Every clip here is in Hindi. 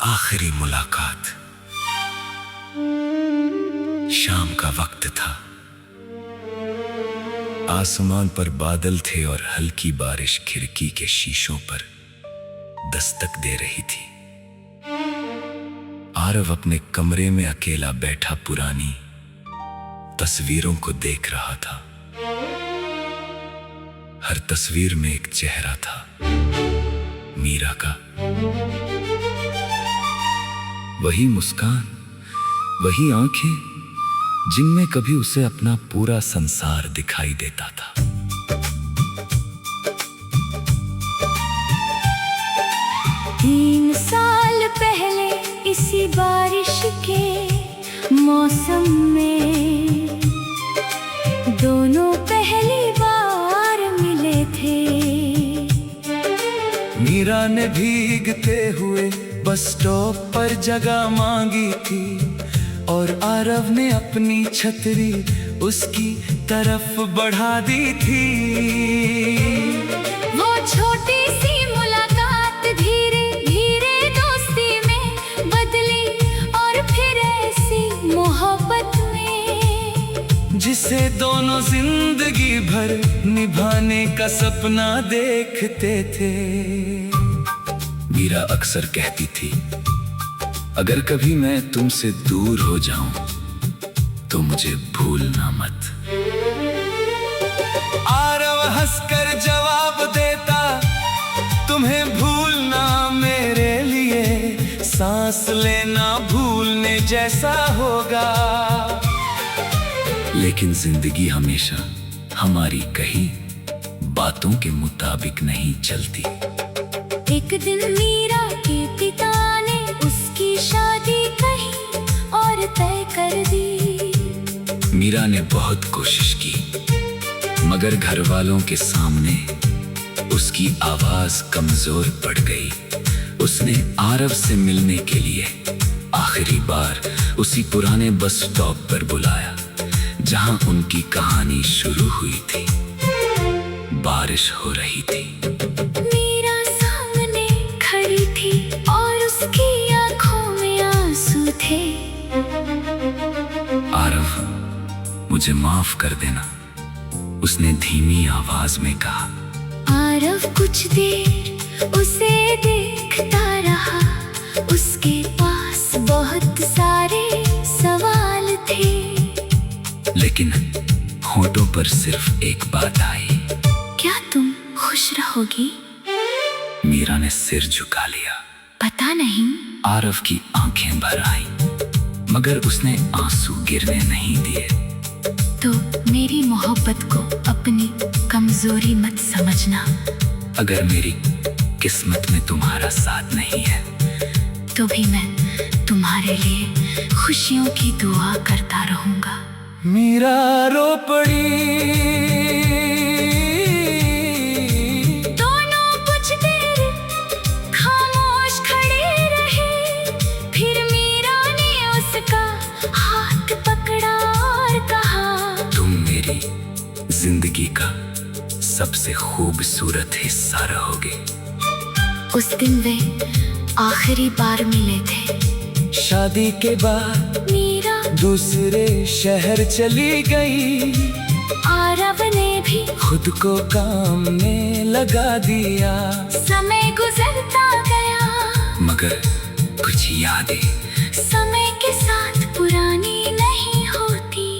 आखिरी मुलाकात। शाम का वक्त था। आसमान पर बादल थे और हल्की बारिश खिड़की के शीशों पर दस्तक दे रही थी। आरव अपने कमरे में अकेला बैठा पुरानी तस्वीरों को देख रहा था। हर तस्वीर में एक चेहरा था, मीरा का। वही मुस्कान, वही आंखें जिनमें कभी उसे अपना पूरा संसार दिखाई देता था। तीन साल पहले इसी बारिश के मौसम में दोनों पहली बार मिले थे। मीरा ने भीगते हुए बस स्टॉप पर जगह मांगी थी और आरव ने अपनी छतरी उसकी तरफ बढ़ा दी थी। वो छोटी सी मुलाकात धीरे धीरे दोस्ती में बदली और फिर ऐसी मोहब्बत में जिसे दोनों जिंदगी भर निभाने का सपना देखते थे। मीरा अक्सर कहती थी, अगर कभी मैं तुमसे दूर हो जाऊं तो मुझे भूलना मत। आरव हंसकर जवाब देता, तुम्हें भूलना मेरे लिए सांस लेना भूलने जैसा होगा। लेकिन जिंदगी हमेशा हमारी कही बातों के मुताबिक नहीं चलती। एक दिन मीरा के पिता ने उसकी शादी कहीं और तय कर दी। मीरा ने बहुत कोशिश की, मगर घर वालों के सामने उसकी आवाज कमजोर पड़ गई। उसने आरव से मिलने के लिए आखिरी बार उसी पुराने बस स्टॉप पर बुलाया जहां उनकी कहानी शुरू हुई थी। बारिश हो रही थी। मीरा सामने खड़ी थी और उसकी आंखों में आंसू थे। आरव, मुझे माफ कर देना, उसने धीमी आवाज में कहा। आरव कुछ देर उसे देखता रहा। उसके पास बहुत सारे सवाल थे, लेकिन होठों पर सिर्फ एक बात आई, क्या तुम खुश रहोगी? मीरा ने सिर झुका लिया। पता नहीं। आरव की आंखें भर आईं, मगर उसने आंसू गिरने नहीं दिए। तो मेरी मोहब्बत को अपनी कमजोरी मत समझना। अगर मेरी किस्मत में तुम्हारा साथ नहीं है तो भी मैं तुम्हारे लिए खुशियों की दुआ करता रहूंगा। मीरा रो पड़ी। दोनों कुछ देर खामोश खड़े रहे। फिर मीरा ने उसका हाथ पकड़ा और कहा, तुम मेरी जिंदगी का सबसे खूबसूरत हिस्सा रहोगे। उस दिन वे आखिरी बार मिले थे। शादी के बाद मीरा दूसरे शहर चली गई। आरव ने भी खुद को काम में लगा दिया। समय गुजरता गया, मगर कुछ यादें समय के साथ पुरानी नहीं होती।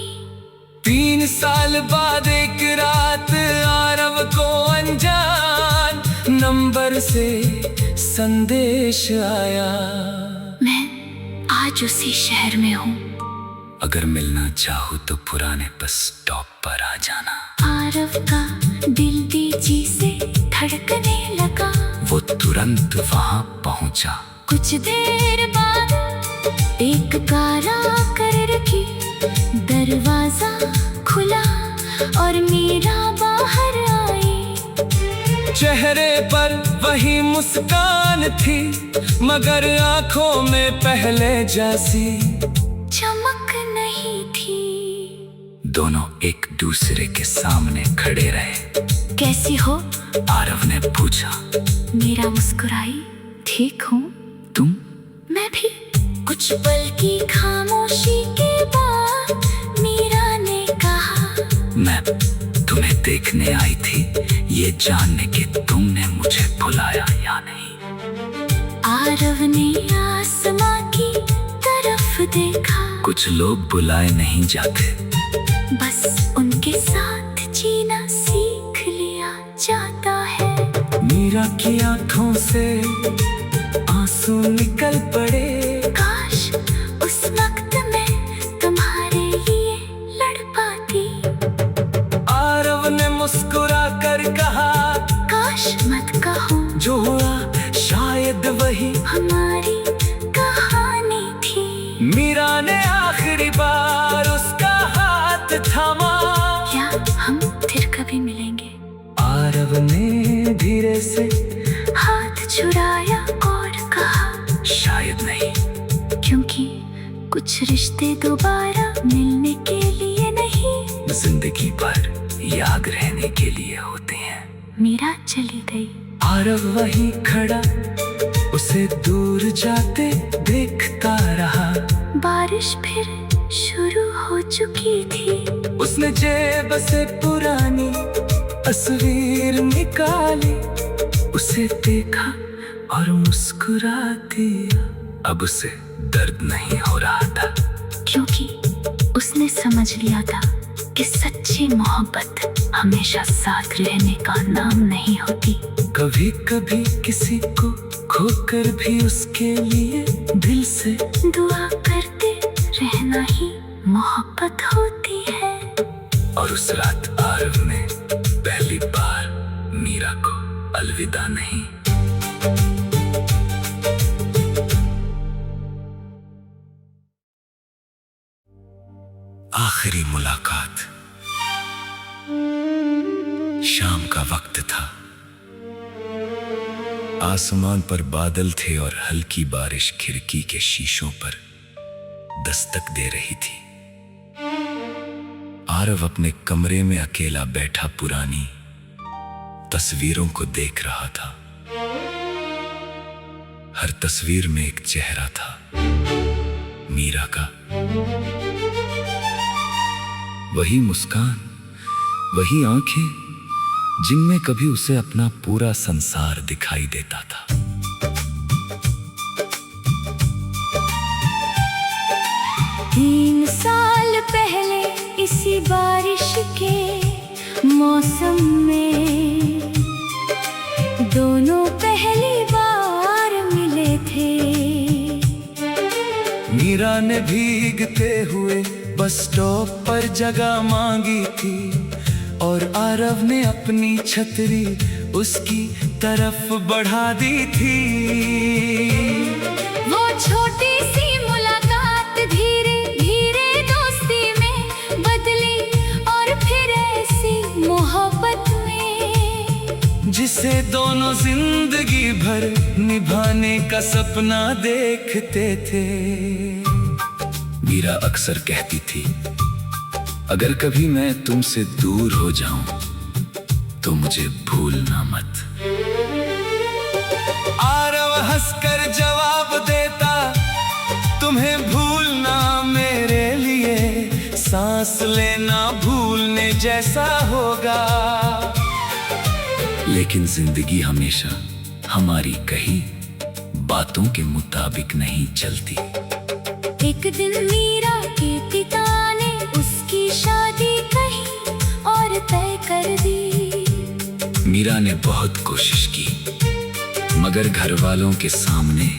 3 साल बाद एक रात आरव को अनजान नंबर से संदेश आया, मैं आज उसी शहर में हूँ। अगर मिलना चाहो तो पुराने बस स्टॉप पर आ जाना। आरव का दिल तेजी से धड़कने लगा। वो तुरंत वहां पहुंचा। कुछ देर बाद एक कार आकर रुकी। दरवाजा खुला और मीरा बाहर आई। चेहरे पर वही मुस्कान थी, मगर आंखों में पहले जैसी चमक नहीं थी। दोनों एक दूसरे के सामने खड़े रहे। कैसी हो? आरव ने पूछा। मीरा मुस्कुराई, ठीक हूँ। तुम? मैं भी। कुछ पल की खामोशी के बाद मीरा ने कहा, मैं तुम्हें देखने आई थी, ये जानने के तुमने मुझे बुलाया या नहीं। आरव ने आसमां की तरफ देखा। कुछ लोग बुलाए नहीं जाते, बस उनके साथ जीना सीख लिया जाता है। मीरा की आंखों से आंसू निकल पड़े। काश उस वक्त मैं तुम्हारे लिए लड़ पाती। आरव ने मुस्कुरा कर कहा, काश मत कहो, जो हुआ शायद वही हमारी कहानी थी। मीरा ने आखिरी बार उसका हाथ थामा। क्या हम फिर कभी मिलेंगे? आरव ने धीरे से हाथ छुड़ाया और कहा, शायद नहीं, क्योंकि कुछ रिश्ते दोबारा मिलने के लिए नहीं, जिंदगी भर याद रहने के लिए होते हैं। मीरा चली गई। आरव वहीं खड़ा उसे दूर जाते देखता रहा। बारिश फिर शुरू हो चुकी थी। उसने जेब से पुरानी तस्वीर निकाली, उसे देखा और मुस्कुरा दिया। अब उसे दर्द नहीं हो रहा था, क्योंकि उसने समझ लिया था कि सच्ची मोहब्बत हमेशा साथ रहने का नाम नहीं होती। कभी कभी किसी को खोकर भी उसके लिए दिल से दुआ करते रहना ही मोहब्बत होती है। और उस रात आरव ने पहली बार मीरा को अलविदा नहीं। आखिरी मुलाकात। शाम का वक्त था, आसमान पर बादल थे और हल्की बारिश खिड़की के शीशों पर दस्तक दे रही थी। आरव अपने कमरे में अकेला बैठा पुरानी तस्वीरों को देख रहा था। हर तस्वीर में एक चेहरा था, मीरा का। वही मुस्कान, वही आंखें जिनमें कभी उसे अपना पूरा संसार दिखाई देता था। 3 साल पहले इसी बारिश के मौसम में दोनों पहली बार मिले थे। मीरा ने भीगते हुए बस स्टॉप पर जगह मांगी थी और आरव ने अपनी छतरी उसकी तरफ बढ़ा दी थी। वो छोटी सी मुलाकात धीरे धीरे दोस्ती में बदली और फिर ऐसी मोहब्बत में जिसे दोनों जिंदगी भर निभाने का सपना देखते थे। मीरा अक्सर कहती थी, अगर कभी मैं तुमसे दूर हो जाऊं तो मुझे भूलना मत। आरव हंसकर जवाब देता, तुम्हें भूलना मेरे लिए सांस लेना भूलने जैसा होगा। लेकिन जिंदगी हमेशा हमारी कही बातों के मुताबिक नहीं चलती। एक दिन मीरा के पिता ने उसकी शादी कहीं और तय कर दी। मीरा ने बहुत कोशिश की, मगर घर वालों के सामने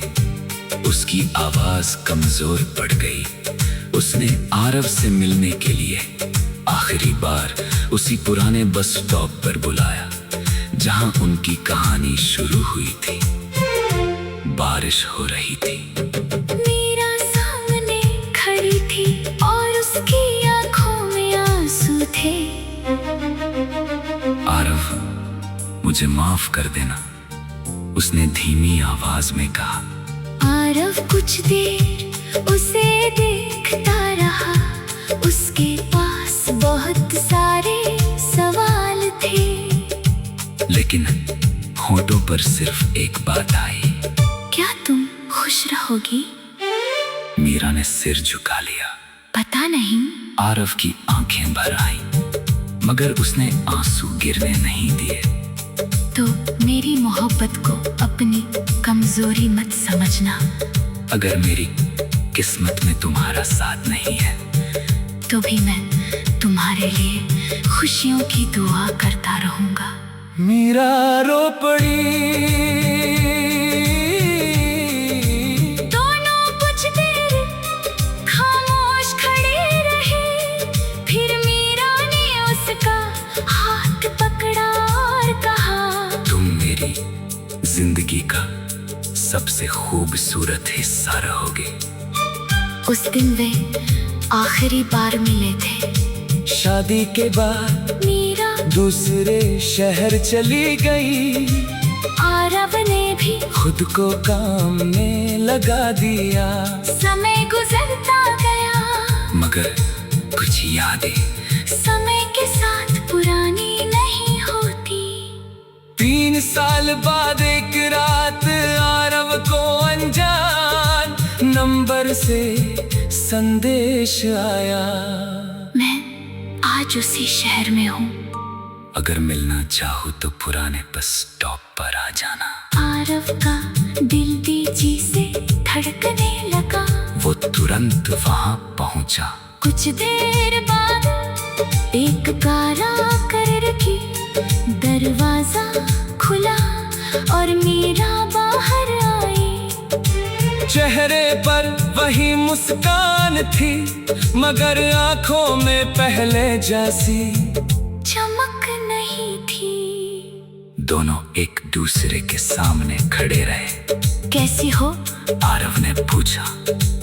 उसकी आवाज कमजोर पड़ गई। उसने आरव से मिलने के लिए आखिरी बार उसी पुराने बस स्टॉप पर बुलाया जहां उनकी कहानी शुरू हुई थी। बारिश हो रही थी, मीरा सामने खड़ी थी और उसकी आंखों में आंसू थे। आरव, मुझे माफ कर देना, उसने धीमी आवाज में कहा। आरव कुछ देर उसे देखता रहा। उसके पास बहुत सारे सवाल थे, लेकिन होठों पर सिर्फ एक बात आई, क्या तुम खुश रहो? होगी? मीरा ने सिर झुका लिया। पता नहीं। आरव की आंखें भर आई, मगर उसने आंसू गिरने नहीं दिए। तो मेरी मोहब्बत को अपनी कमजोरी मत समझना। अगर मेरी किस्मत में तुम्हारा साथ नहीं है तो भी मैं तुम्हारे लिए खुशियों की दुआ करता रहूंगा। मीरा रो पड़ी। दोनों कुछ देर खामोश खड़े रहे, फिर मीरा ने उसका हाथ पकड़ा और कहा, तुम मेरी जिंदगी का सबसे खूबसूरत हिस्सा रहोगे। उस दिन वे आखिरी बार मिले थे। शादी के बाद मीरा दूसरे शहर चली गई। आरव ने भी खुद को काम में लगा दिया। समय गुजरता गया, मगर कुछ यादें समय के साथ पुरानी नहीं होती। 3 साल बाद एक रात आरव को अनजान नंबर से संदेश आया। मैं आज उसी शहर में हूँ। अगर मिलना चाहो तो पुराने बस स्टॉप पर आ जाना। आरव का दिल तेजी से धड़कने लगा। वो तुरंत वहां पहुंचा। कुछ देर बाद एक कार आकर रुकी, दरवाजा खुला और मीरा बाहर आई। चेहरे पर वही मुस्कान थी, मगर आंखों में पहले जैसी चमक नहीं थी। दोनों एक दूसरे के सामने खड़े रहे। कैसी हो? आरव ने पूछा।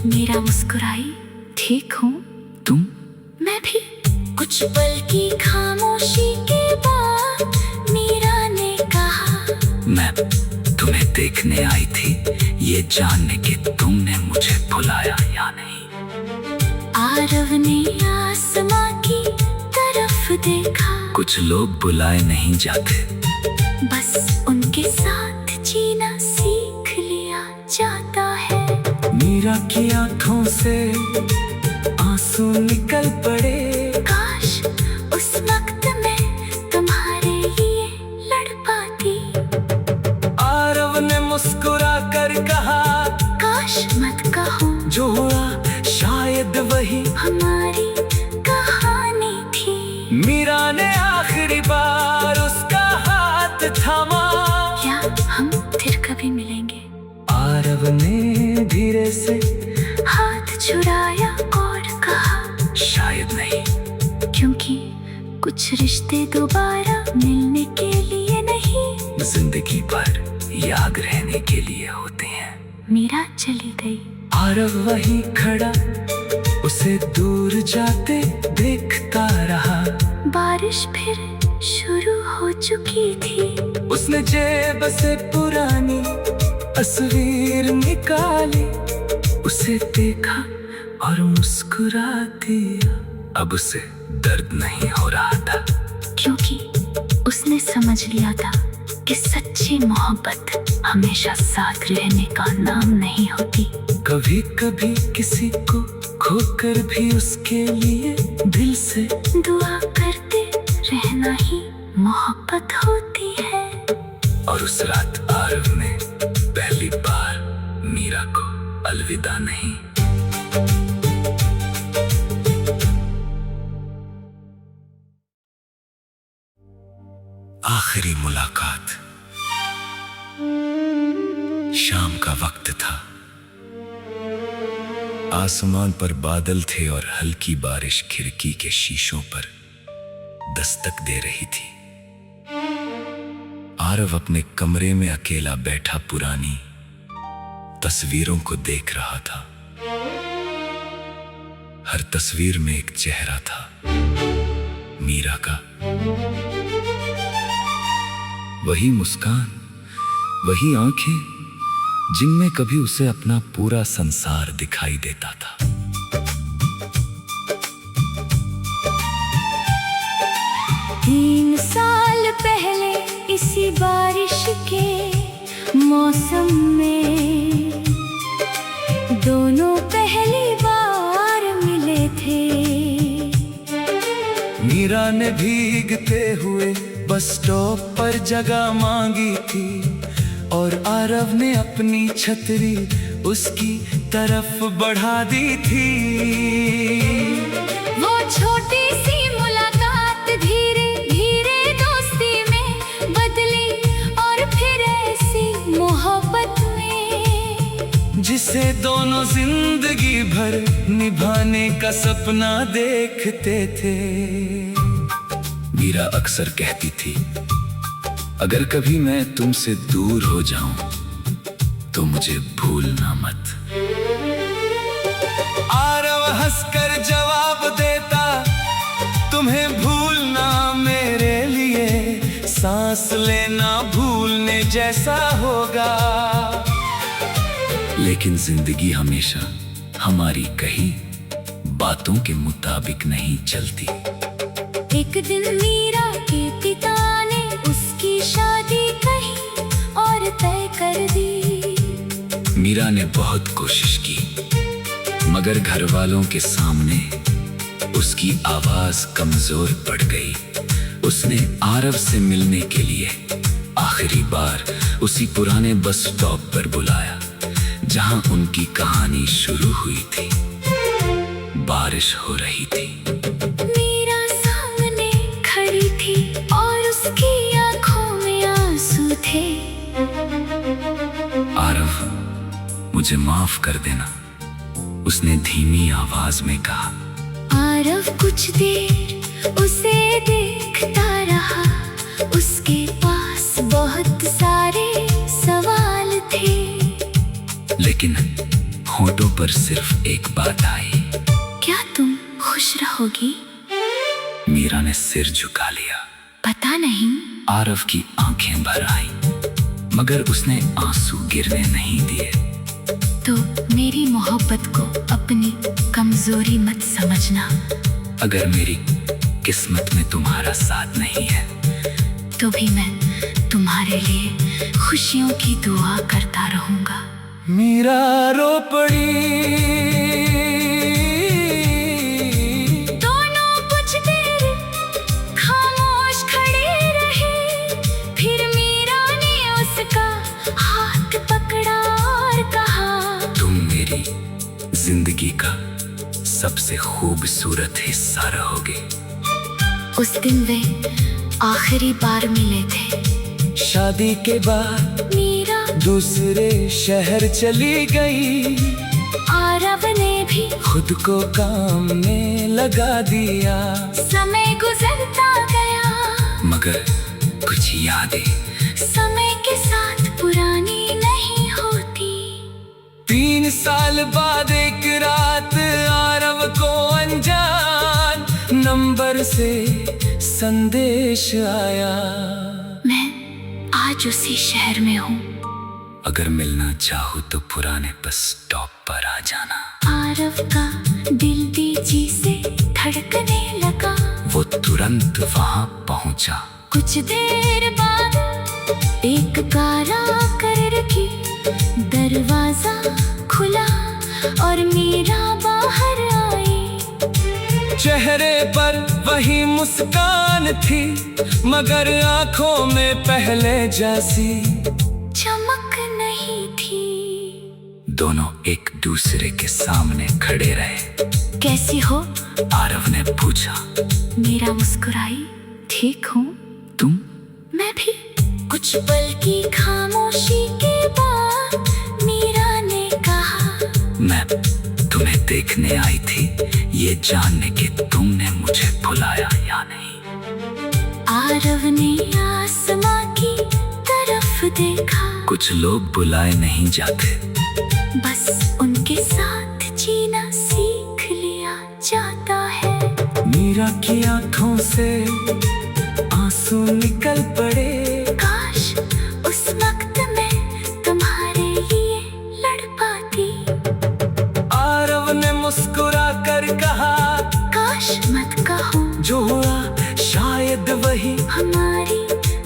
मीरा मुस्कुराई। ठीक हूँ। तुम? मैं भी। कुछ पल की खामोशी के बाद मीरा ने कहा, मैं तुम्हें देखने आई थी, ये जानने कि तुमने मुझे बुलाया या नहीं। आरव ने आसमां की तरफ देखा। कुछ लोग बुलाए नहीं जाते, बस उनके साथ जीना सीख लिया जाता है। मीरा की आंखों से आंसू निकल पड़े। काश उस वक्त मैं तुम्हारे लिए लड़ पाती। आरव ने मुस्कुरा कर कहा, काश मत कहो, जो हुआ शायद वही हमारी कहानी थी। मीरा ने आखिरी बार उसका हाथ थामा। क्या हम फिर कभी मिलेंगे? आरव ने धीरे से हाथ छुड़ाया और कहा, शायद नहीं। क्योंकि कुछ रिश्ते दोबारा मिलने के लिए नहीं, जिंदगी भर याद रहने के लिए होते हैं। मीरा चली गई। आरव वहीं खड़ा उसे दूर जाते देखता रहा। बारिश फिर शुरू हो चुकी थी। उसने जेब से पुरानी तस्वीर निकाली, उसे देखा और मुस्कुरा दिया। अब उसे दर्द नहीं हो रहा था, क्योंकि उसने समझ लिया था कि सच्ची मोहब्बत हमेशा साथ रहने का नाम नहीं होती। कभी कभी किसी को खोकर भी उसके लिए दिल से दुआ करते रहना ही मोहब्बत होती है। और उस रात आरव ने पहली बार मीरा को अलविदा नहीं। आखिरी मुलाकात। शाम का वक्त था। आसमान पर बादल थे और हल्की बारिश खिड़की के शीशों पर दस्तक दे रही थी। आरव अपने कमरे में अकेला बैठा पुरानी तस्वीरों को देख रहा था। हर तस्वीर में एक चेहरा था, मीरा का। वही मुस्कान, वही आंखें जिनमें कभी उसे अपना पूरा संसार दिखाई देता था। 3 साल पहले इसी बारिश के मौसम में ने भीगते हुए बस स्टॉप पर जगह मांगी थी और आरव ने अपनी छतरी उसकी तरफ बढ़ा दी थी। वो छोटी सी मुलाकात धीरे धीरे दोस्ती में बदली और फिर ऐसी मोहब्बत में जिसे दोनों जिंदगी भर निभाने का सपना देखते थे। मीरा अक्सर कहती थी, अगर कभी मैं तुमसे दूर हो जाऊं तो मुझे भूलना मत। आरव हंसकर जवाब देता, तुम्हें भूलना मेरे लिए सांस लेना भूलने जैसा होगा। लेकिन जिंदगी हमेशा हमारी कही बातों के मुताबिक नहीं चलती। एक दिन मीरा के पिता ने उसकी शादी कहीं और तय कर दी। मीरा ने बहुत कोशिश की, मगर घर वालों के सामने उसकी आवाज कमजोर पड़ गई। उसने आरव से मिलने के लिए आखिरी बार उसी पुराने बस स्टॉप पर बुलाया जहां उनकी कहानी शुरू हुई थी। बारिश हो रही थी। मीरा सामने खड़ी थी और उसकी आंखों में आंसू थे। आरव, मुझे माफ कर देना, उसने धीमी आवाज में कहा। आरव कुछ देर उसे देखता रहा। उसके पास बहुत सारे सवाल थे, लेकिन होठों पर सिर्फ एक बात आई, क्या तुम खुश रहोगी? मीरा ने सिर झुका लिया। पता नहीं। आरव की आंखें भर आईं, मगर उसने आंसू गिरने नहीं दिए। तो मेरी मोहब्बत को अपनी कमजोरी मत समझना। अगर मेरी किस्मत में तुम्हारा साथ नहीं है तो भी मैं तुम्हारे लिए खुशियों की दुआ करता रहूंगा। मीरा रो पड़ी। दोनों कुछ देर खामोश खड़े रहे। फिर मीरा ने उसका हाथ पकड़ा और कहा, तुम मेरी जिंदगी का सबसे खूबसूरत हिस्सा रहोगे। उस दिन वे आखिरी बार मिले थे। शादी के बाद मीरा दूसरे शहर चली गई। आरव ने भी खुद को काम में लगा दिया। समय गुजरता गया, मगर कुछ यादें समय के साथ पुरानी नहीं होती। 3 साल बाद एक रात आरव को अनजान नंबर से संदेश आया। मैं आज उसी शहर में हूँ। अगर मिलना चाहो तो पुराने बस स्टॉप पर आ जाना। आरव का दिल तेजी से धड़कने लगा। वो तुरंत वहां पहुंचा। कुछ देर बाद एक कार आकर रुकी। दरवाजा खुला और मीरा बाहर आई। चेहरे पर वही मुस्कान थी, मगर आंखों में पहले जैसी चमक नहीं थी। दोनों एक दूसरे के सामने खड़े रहे। कैसी हो? आरव ने पूछा। मीरा मुस्कुराई। ठीक हूँ। तुम? मैं भी। कुछ पल की खामोशी के बाद मीरा ने कहा, मैं तुम्हें देखने आई थी, ये जानने के तुमने मुझे बुलाया या नहीं। आरव ने आसमां की तरफ देखा। कुछ लोग बुलाए नहीं जाते, बस उनके साथ जीना सीख लिया जाता है। मीरा की आंखों से आंसू निकल पड़े। काश उस वक्त मैं तुम्हारे लिए लड़ पाती। आरव ने मुस्कुरा कर कहा, काश मत कहो, जो हुआ शायद वही हमारी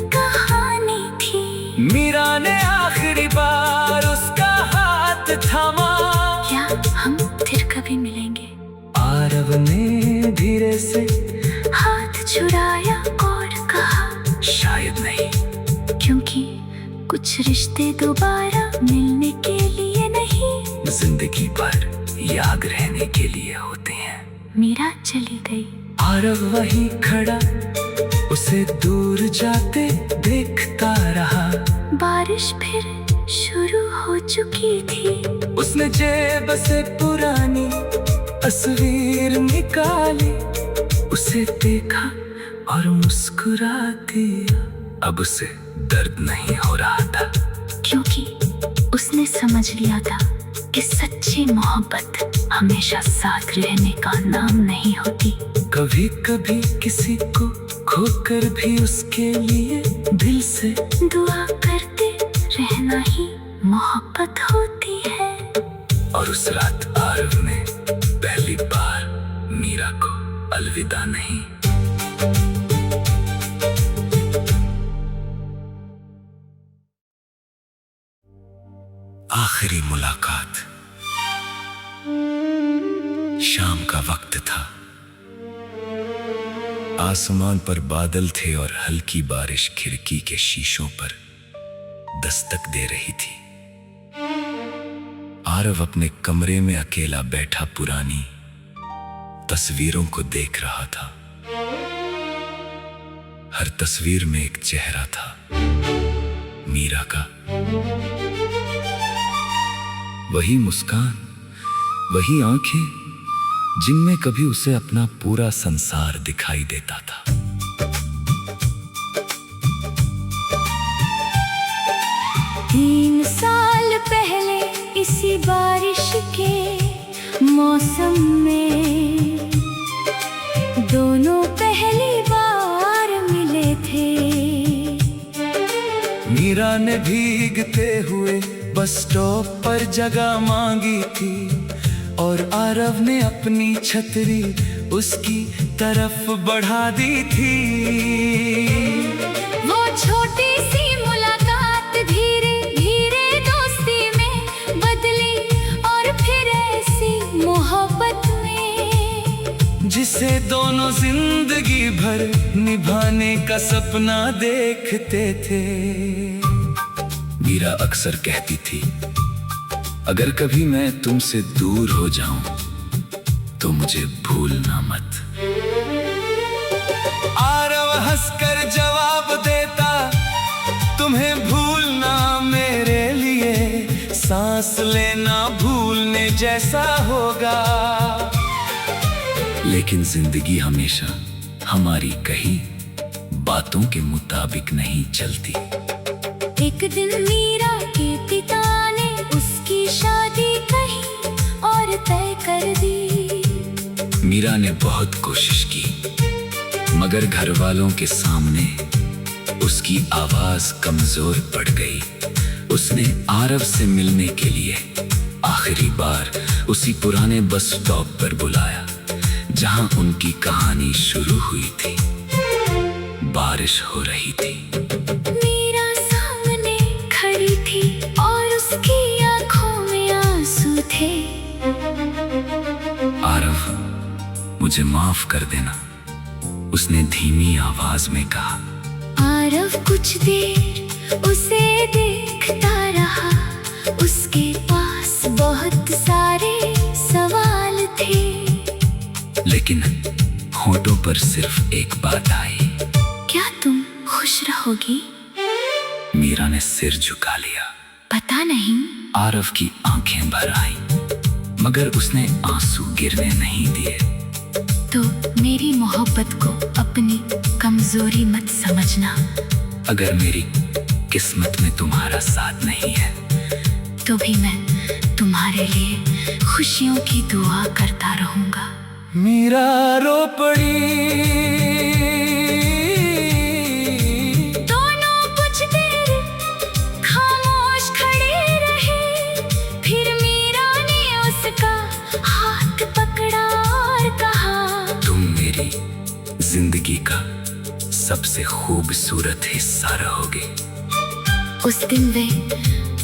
कहानी थी। मीरा ने आखिरी बार उसका हाथ थामा। क्या हम फिर कभी मिलेंगे? आरव ने धीरे से हाथ छुड़ा कुछ रिश्ते दोबारा मिलने के लिए नहीं, जिंदगी भर याद रहने के लिए होते हैं। मीरा चली गई। आरव वहीं खड़ा उसे दूर जाते देखता रहा। बारिश फिर शुरू हो चुकी थी। उसने जेब से पुरानी तस्वीर निकाली, उसे देखा और मुस्कुरा दिया। अब उसे दर्द नहीं हो रहा था, क्योंकि उसने समझ लिया था कि सच्ची मोहब्बत हमेशा साथ रहने का नाम नहीं होती। कभी कभी किसी को खोकर भी उसके लिए दिल से दुआ करते रहना ही मोहब्बत होती है। और उस रात आरव ने पहली बार मीरा को अलविदा नहीं। आखिरी मुलाकात। शाम का वक्त था। आसमान पर बादल थे और हल्की बारिश खिड़की के शीशों पर दस्तक दे रही थी। आरव अपने कमरे में अकेला बैठा पुरानी तस्वीरों को देख रहा था। हर तस्वीर में एक चेहरा था, मीरा का। वही मुस्कान, वही आंखें जिनमें कभी उसे अपना पूरा संसार दिखाई देता था। 3 साल पहले इसी बारिश के मौसम में दोनों पहली बार मिले थे। मीरा ने भीगते हुए बस स्टॉप पर जगह मांगी थी और आरव ने अपनी छतरी उसकी तरफ बढ़ा दी थी। वो छोटी सी मुलाकात धीरे धीरे दोस्ती में बदली और फिर ऐसी मोहब्बत में जिसे दोनों जिंदगी भर निभाने का सपना देखते थे। मीरा अक्सर कहती थी, अगर कभी मैं तुमसे दूर हो जाऊं तो मुझे भूलना मत। आरव हंसकर जवाब देता, तुम्हें भूलना मेरे लिए सांस लेना भूलने जैसा होगा। लेकिन जिंदगी हमेशा हमारी कही बातों के मुताबिक नहीं चलती। एक दिन मीरा के पिता ने उसकी शादी कहीं और तय कर दी। मीरा ने बहुत कोशिश की, मगर घर वालों के सामने उसकी आवाज कमजोर पड़ गई। उसने आरव से मिलने के लिए आखिरी बार उसी पुराने बस स्टॉप पर बुलाया जहां उनकी कहानी शुरू हुई थी। बारिश हो रही थी। मीरा सामने खड़ी थी और उसकी आंखों में आंसू थे। आरव, मुझे माफ कर देना, उसने धीमी आवाज में कहा। आरव कुछ देर उसे देखता रहा। उसके पास बहुत सारे सवाल थे, लेकिन होठों पर सिर्फ एक बात आई। क्या तुम खुश रहोगी? मीरा ने सिर झुका लिया। पता नहीं। आरव की आंखें भर आईं, मगर उसने आंसू गिरने नहीं दिए। तो मेरी मोहब्बत को अपनी कमजोरी मत समझना। अगर मेरी किस्मत में तुम्हारा साथ नहीं है तो भी मैं तुम्हारे लिए खुशियों की दुआ करता रहूंगा। मीरा रो पड़ी। दोनों कुछ देर खामोश खड़े रहे। फिर मीरा ने उसका हाथ पकड़ा और कहा, तुम मेरी जिंदगी का सबसे खूबसूरत हिस्सा रहोगे। उस दिन वे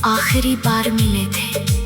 आखिरी बार मिले थे।